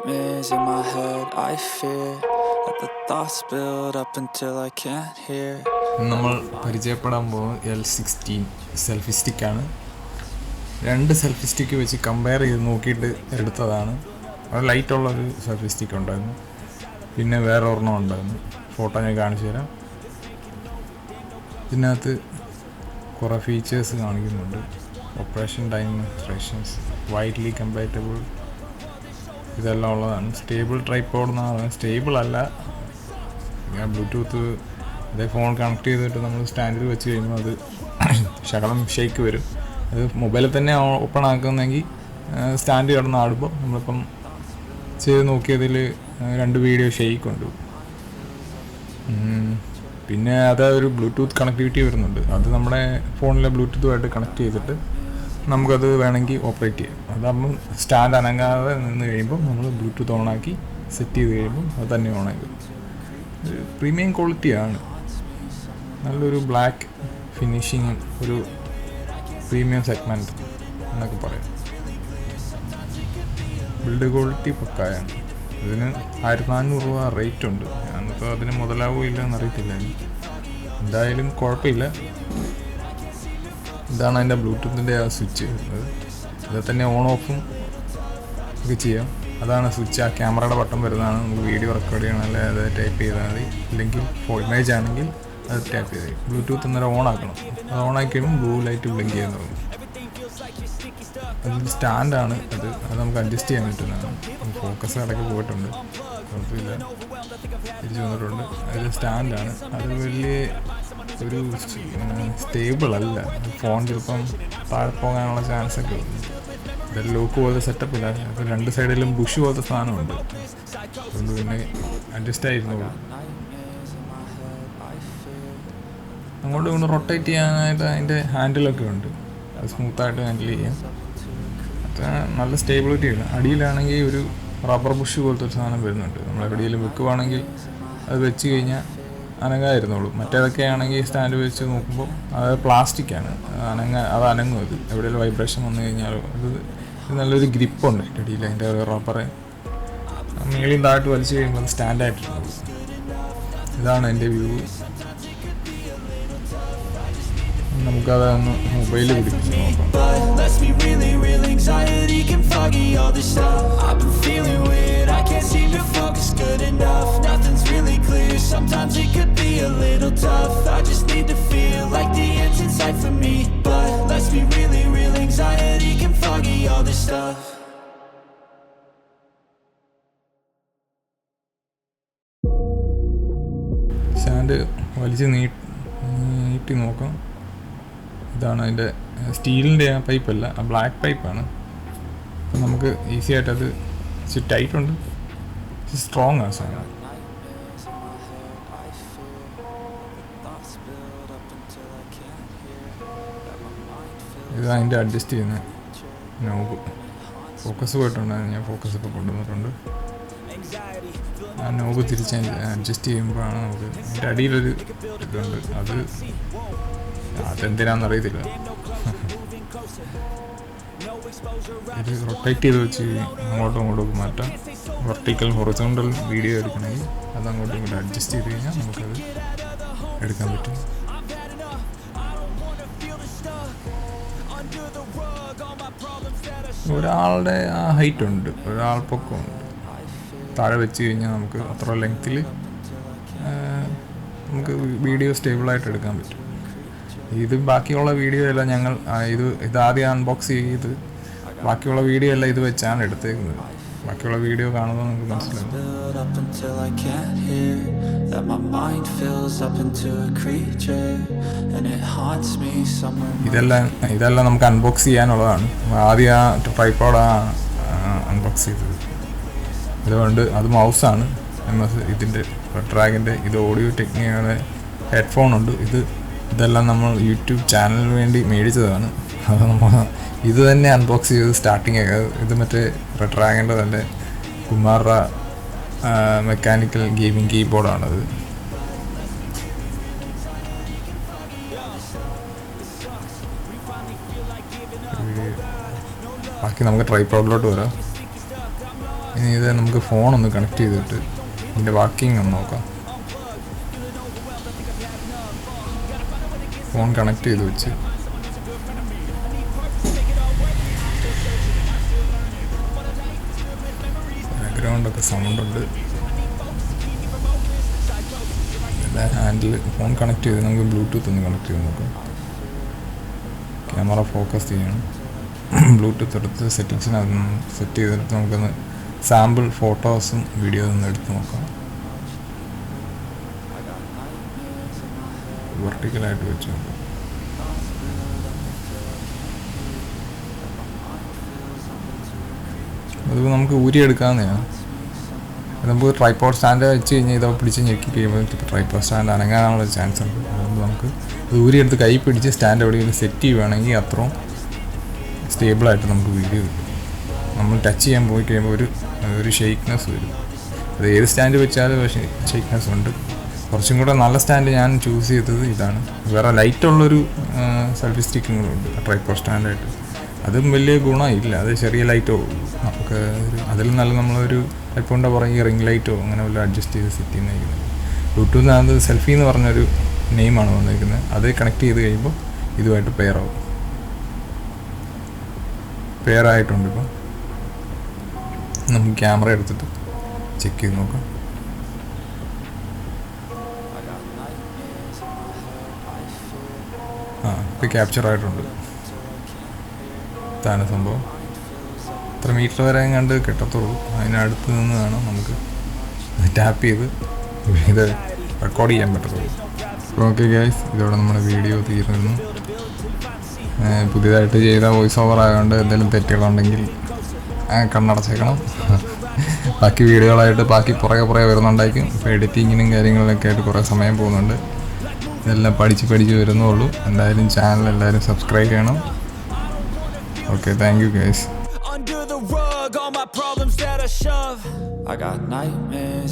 nightmares in my head, I fear that the thoughts build up until I can't hear. നമ്മൾ പരിചയപ്പെടാൻ പോകുന്നത് L16 selfie സ്റ്റിക്കാണ്. 2 selfie stick വെച്ച് compare ചെയ്ത് നോക്കിയിട്ട് എടുത്തതാണ്. അത് ലൈറ്റുള്ളൊരു സെൽഫി സ്റ്റിക്ക് ഉണ്ടായിരുന്നു, പിന്നെ വേറെ ഒരെണ്ണം ഉണ്ടായിരുന്നു. ഫോട്ടോ ഞാൻ കാണിച്ചു തരാം. ഇതിനകത്ത് കുറേ ഫീച്ചേഴ്സ് കാണിക്കുന്നുണ്ട്. ഓപ്പറേഷൻ ഡെമോൺസ്ട്രേഷൻസ്, വൈഡ്ലി കമ്പാറ്റബിൾ, ഇതെല്ലാം ഉള്ളതാണ്. സ്റ്റേബിൾ ട്രൈപോഡ് എന്നാണ്. സ്റ്റേബിൾ അല്ല, ബ്ലൂടൂത്ത് അതേ ഫോൺ കണക്ട് ചെയ്തിട്ട് നമ്മൾ സ്റ്റാൻഡിൽ വെച്ച് കഴിയുമ്പോൾ അത് ശകലം ഷേക്ക് വരും. അത് മൊബൈലിൽ തന്നെ ഓപ്പൺ ആക്കുന്നെങ്കിൽ സ്റ്റാൻഡ് കിടന്ന് ആടുമ്പോൾ നമ്മളിപ്പം ചെയ്ത് നോക്കിയതിൽ 2 വീഡിയോ ഷെയ്ക്ക് ഉണ്ട്. പിന്നെ അത് ഒരു ബ്ലൂടൂത്ത് കണക്ടിവിറ്റി വരുന്നുണ്ട്. അത് നമ്മുടെ ഫോണിലെ ബ്ലൂടൂത്തുമായിട്ട് കണക്ട് ചെയ്തിട്ട് നമുക്കത് വേണമെങ്കിൽ ഓപ്പറേറ്റ് ചെയ്യാം. അതാകുമ്പം സ്റ്റാൻഡ് അനങ്ങാതെ നിന്ന് കഴിയുമ്പോൾ നമ്മൾ ബ്ലൂടൂത്ത് ഓണാക്കി സെറ്റ് ചെയ്ത് കഴിയുമ്പം അത് തന്നെ ഓണാക്കി. പ്രീമിയം ക്വാളിറ്റിയാണ്, നല്ലൊരു ബ്ലാക്ക് ഫിനിഷിങ്, ഒരു പ്രീമിയം സെഗ്മെൻറ്റ് എന്നൊക്കെ പറയാം. ബിൽഡ് ക്വാളിറ്റി പക്കായാണ്. ഇതിന് 1400 രൂപ റേറ്റ് ഉണ്ട്. ഞാനിപ്പോൾ അതിന് മുതലാവുകയില്ല എന്നറിയത്തില്ല. എന്തായാലും കുഴപ്പമില്ല. ഇതാണ് അതിൻ്റെ ബ്ലൂടൂത്തിൻ്റെ ആ സ്വിച്ച്. ഇത് തന്നെ ഓൺ ഓഫും ഒക്കെ ചെയ്യാം. അതാണ് സ്വിച്ച്. ആ ക്യാമറയുടെ ബട്ടൺ വരുന്നതാണ്. നമുക്ക് വീഡിയോ റെക്കോർഡ് ചെയ്യണം, അല്ലെങ്കിൽ അത് ടൈപ്പ് ചെയ്താൽ മതി. ഇല്ലെങ്കിൽ ഇമേജ് ആണെങ്കിൽ അത് ടാപ്പ് ചെയ്ത് ബ്ലൂടൂത്ത് അന്നേരം ഓൺ ആക്കണം. അത് ഓൺ ആക്കി കഴിയുമ്പോൾ ബ്ലൂ ലൈറ്റ് ബ്ലിങ്ക് ചെയ്യാൻ തുടങ്ങും. അതിൽ സ്റ്റാൻഡാണ് അത് നമുക്ക് അഡ്ജസ്റ്റ് ചെയ്യാൻ പറ്റുന്നതാണ്. ഫോക്കസ് ഇടയ്ക്ക് പോയിട്ടുണ്ട്, കുഴപ്പമില്ല, തിരിച്ചു വന്നിട്ടുണ്ട്. അതിൽ സ്റ്റാൻഡാണ്. അത് വലിയ ഒരു സ്റ്റേബിൾ അല്ല. ഫോൺ ചിലപ്പം താഴെ പോകാനുള്ള ചാൻസൊക്കെ ഉണ്ട്. ഇതെല്ലാം ലോക്ക് പോലത്തെ സെറ്റപ്പില്ല. അപ്പോൾ 2 സൈഡിലും ബുഷ് പോലത്തെ സാധനമുണ്ട്. അതുകൊണ്ട് പിന്നെ അഡ്ജസ്റ്റ് ആയിരുന്നുള്ളൂ. അങ്ങോട്ടും ഇങ്ങോട്ട് റൊട്ടേറ്റ് ചെയ്യാനായിട്ട് അതിൻ്റെ ഹാൻഡിലൊക്കെ ഉണ്ട്. അത് സ്മൂത്തായിട്ട് ഹാൻഡിൽ ചെയ്യാം. അത്ര നല്ല സ്റ്റേബിലിറ്റി ഉണ്ട്. അടിയിലാണെങ്കിൽ ഒരു റബ്ബർ ബുഷ് പോലത്തെ ഒരു സാധനം വരുന്നുണ്ട്. നമ്മൾ എവിടെയെങ്കിലും വെക്കുവാണെങ്കിൽ അത് വെച്ച് കഴിഞ്ഞാൽ അനങ്ങായിരുന്നുള്ളൂ. മറ്റേതൊക്കെ ആണെങ്കിൽ സ്റ്റാൻഡ് വെച്ച് നോക്കുമ്പോൾ അത് പ്ലാസ്റ്റിക്കാണ്, അത് അനങ്ങും. അത് എവിടെയെങ്കിലും വൈബ്രേഷൻ വന്നു കഴിഞ്ഞാൽ ഇത് നല്ലൊരു ഗ്രിപ്പുണ്ട് അതിൻ്റെ അടിയിൽ. അതിൻ്റെ റബ്ബറെ മേളിൽ താഴ്ത്ത് വലിച്ചു കഴിയുമ്പോൾ അത് സ്റ്റാൻഡായിട്ടുള്ളൂ. ഇതാണ് എൻ്റെ വ്യൂ. നമുക്കതൊന്ന് മൊബൈലിൽ പിടിപ്പിച്ച് നോക്കാം. Sometimes it could be a little tough. I just need to feel like the end's in sight for me. But let's be really real, anxiety can foggy all this stuff. Stand വലിച്ച് നീട്ടി നോക്കാം. ഇതാണ് അതിൻ്റെ സ്റ്റീലിൻ്റെ ആ പൈപ്പല്ല, ആ black പൈപ്പാണ്. അപ്പം നമുക്ക് ഈസി ആയിട്ട് അത് ഇച്ചിരി ടൈറ്റ് ഉണ്ട്, സ്ട്രോങ് ആണ് സാധനം. ഇത് അതിൻ്റെ അഡ്ജസ്റ്റ് ചെയ്യുന്ന നോബ്. ഫോക്കസ് പോയിട്ടുണ്ടായിരുന്നു, ഞാൻ ഫോക്കസ് ഇപ്പോൾ കൊണ്ടുവന്നിട്ടുണ്ട്. ആ നോബ് തിരിച്ച് അഡ്ജസ്റ്റ് ചെയ്യുമ്പോഴാണ് നമുക്ക് അതിൻ്റെ അടിയിലൊരു ഇതുണ്ട്. അതെന്തിനാണെന്നറിയത്തില്ല. ഇത് റൊട്ടേറ്റ് ചെയ്ത് വെച്ച് അങ്ങോട്ടും ഇങ്ങോട്ടും മാറ്റാം. വെർട്ടിക്കൽ ഹൊറിസോണ്ടൽ വീഡിയോ എടുക്കണമെങ്കിൽ അത് അങ്ങോട്ടും ഇങ്ങോട്ടും അഡ്ജസ്റ്റ് ചെയ്ത് കഴിഞ്ഞാൽ നമുക്കത് എടുക്കാൻ പറ്റും. ഒരാളുടെ ആ ഹൈറ്റ് ഉണ്ട്, ഒരാൾ പൊക്കമുണ്ട്. താഴെ വെച്ച് കഴിഞ്ഞാൽ നമുക്ക് അത്ര ലെങ്ത്തിൽ നമുക്ക് വീഡിയോ സ്റ്റേബിളായിട്ട് എടുക്കാൻ പറ്റും. ഇത് ബാക്കിയുള്ള വീഡിയോ എല്ലാം ഞങ്ങൾ ഇതാദ്യം അൺബോക്സ് ചെയ്ത് ബാക്കിയുള്ള വീഡിയോ എല്ലാം ഇത് വെച്ചാണ് എടുത്തേക്കുന്നത്. ബാക്കിയുള്ള വീഡിയോ കാണുമ്പോൾ നമുക്ക് മനസ്സിലാവും. ഇതെല്ലാം നമുക്ക് അൺബോക്സ് ചെയ്യാനുള്ളതാണ്. ആദ്യം ആ ട്രൈപോഡ് അൺബോക്സ് ചെയ്തത്. അതുകൊണ്ട് അത് മൗസാണ്, ഇതിൻ്റെ ഡ്രാഗിൻ്റെ. ഇത് ഓഡിയോ ടെക്നിക്കുകളുടെ ഹെഡ്ഫോൺ ഉണ്ട്. ഇതെല്ലാം നമ്മൾ യൂട്യൂബ് ചാനലിന് വേണ്ടി മേടിച്ചതാണ്. അത് നമ്മൾ ഇത് തന്നെ അൺബോക്സ് ചെയ്ത് സ്റ്റാർട്ടിങ് ഇത് മറ്റേ ഡ്രാഗൻ്റെ തന്നെ കുമാറ മെക്കാനിക്കൽ ഗെയിമിംഗ് കീബോർഡാണത്. ബാക്കി നമുക്ക് ട്രൈപോഡിലോട്ട് വരാം. ഇനി ഇത് നമുക്ക് ഫോണൊന്ന് കണക്ട് ചെയ്തിട്ട് ഇതിൻ്റെ വർക്കിംഗ് ഒന്ന് നോക്കാം. ഫോൺ കണക്ട് ചെയ്ത് വെച്ച് ബാക്ക്ഗ്രൗണ്ടൊക്കെ സൗണ്ടുണ്ട്. എല്ലാ ഹാൻഡിൽ ഫോൺ കണക്ട് ചെയ്ത് നമുക്ക് ബ്ലൂടൂത്ത് ഒന്ന് കണക്ട് ചെയ്ത് നോക്കാം. ക്യാമറ ഫോക്കസ് ചെയ്യണം. ബ്ലൂടൂത്ത് എടുത്ത് സെറ്റിങ്സിനകത്ത് സെറ്റ് ചെയ്തെടുത്ത് നമുക്കൊന്ന് സാമ്പിൾ ഫോട്ടോസും വീഡിയോസും ഒന്ന് എടുത്ത് നോക്കാം. വെർട്ടിക്കലായിട്ട് വെച്ച് നോക്കാം. അത് നമുക്ക് ഊരിയെടുക്കാവുന്നതാണ്. നമുക്ക് ട്രൈപോഡ് സ്റ്റാൻഡ് വെച്ച് കഴിഞ്ഞാൽ ഇതൊക്കെ പിടിച്ച് ഞെക്കി കഴിയുമ്പോൾ ട്രൈപോഡ് സ്റ്റാൻഡ് അനങ്ങാനുള്ള ചാൻസ് ഉണ്ട്. അതുകൊണ്ട് നമുക്ക് അത് ഊരിയെടുത്ത് കൈ പിടിച്ച് സ്റ്റാൻഡ് എവിടെയെങ്കിലും സെറ്റ് ചെയ്യുകയാണെങ്കിൽ അത്രയും സ്റ്റേബിളായിട്ട് നമുക്ക് വീഡിയോ കിട്ടും. നമ്മൾ ടച്ച് ചെയ്യാൻ പോയി കഴിയുമ്പോൾ ഒരു ഷെയ്ക്ക്നെസ് വരും. അത് ഏത് സ്റ്റാൻഡ് വെച്ചാലും ഷെയ്ക്ക്നെസ് ഉണ്ട്. കുറച്ചും കൂടെ നല്ല സ്റ്റാൻഡ് ഞാൻ ചൂസ് ചെയ്തത് ഇതാണ്. വേറെ ലൈറ്റുള്ളൊരു സെൽഫി സ്റ്റിക്കും കൂടെ ഉണ്ട് ട്രൈപോഡ് സ്റ്റാൻഡായിട്ട്. അതും വലിയ ഗുണമില്ല, അത് ചെറിയ ലൈറ്റോ നമുക്ക് അതിൽ നല്ല നമ്മളൊരു ഐഫോണിൻ്റെ പുറകെ റിംഗ് ലൈറ്റോ അങ്ങനെ വല്ല അഡ്ജസ്റ്റ് ചെയ്ത് സെറ്റ് ചെയ്യുന്നതായിരിക്കുന്നത്. ബ്ലൂടൂത്തിനകത്ത് സെൽഫി എന്ന് പറഞ്ഞൊരു നെയിമാണ് വന്നിരിക്കുന്നത്. അത് കണക്ട് ചെയ്ത് കഴിയുമ്പോൾ ഇതുമായിട്ട് പെയറാവും. പെയറായിട്ടുണ്ട്. ഇപ്പം നമുക്ക് ക്യാമറ എടുത്തിട്ട് ചെക്ക് ചെയ്ത് നോക്കാം. ഇപ്പോൾ ക്യാപ്ചർ ആയിട്ടുണ്ട്. ഇതാണ് സംഭവം. ഇത്ര മീറ്റർ വരെ കണ്ട് കിട്ടത്തുള്ളൂ. അതിനടുത്ത് നിന്ന് വേണം നമുക്ക് ടാപ്പ് ചെയ്ത് ഇത് റെക്കോർഡ് ചെയ്യാൻ പറ്റത്തുള്ളൂ. ഓക്കെ ഗൈസ്, ഇതോടെ നമ്മുടെ വീഡിയോ തീർന്നു. പുതിയതായിട്ട് ചെയ്ത വോയിസ് ഓവർ ആയതുകൊണ്ട് എന്തെങ്കിലും തെറ്റുകളുണ്ടെങ്കിൽ കണ്ണടച്ചേക്കണം. ബാക്കി വീഡിയോകളായിട്ട് ബാക്കി പുറകെ വരുന്നുണ്ടായിരിക്കും. ഇപ്പോൾ എഡിറ്റിങ്ങിനും കാര്യങ്ങളിലൊക്കെ ആയിട്ട് കുറേ സമയം പോകുന്നുണ്ട്. ഇതെല്ലാം പഠിച്ച് വരുന്നുള്ളൂ. എന്തായാലും ചാനൽ എല്ലാവരും സബ്സ്ക്രൈബ് ചെയ്യണം. Okay, thank you guys. Under the rug, all my problems that I shove. I got nightmares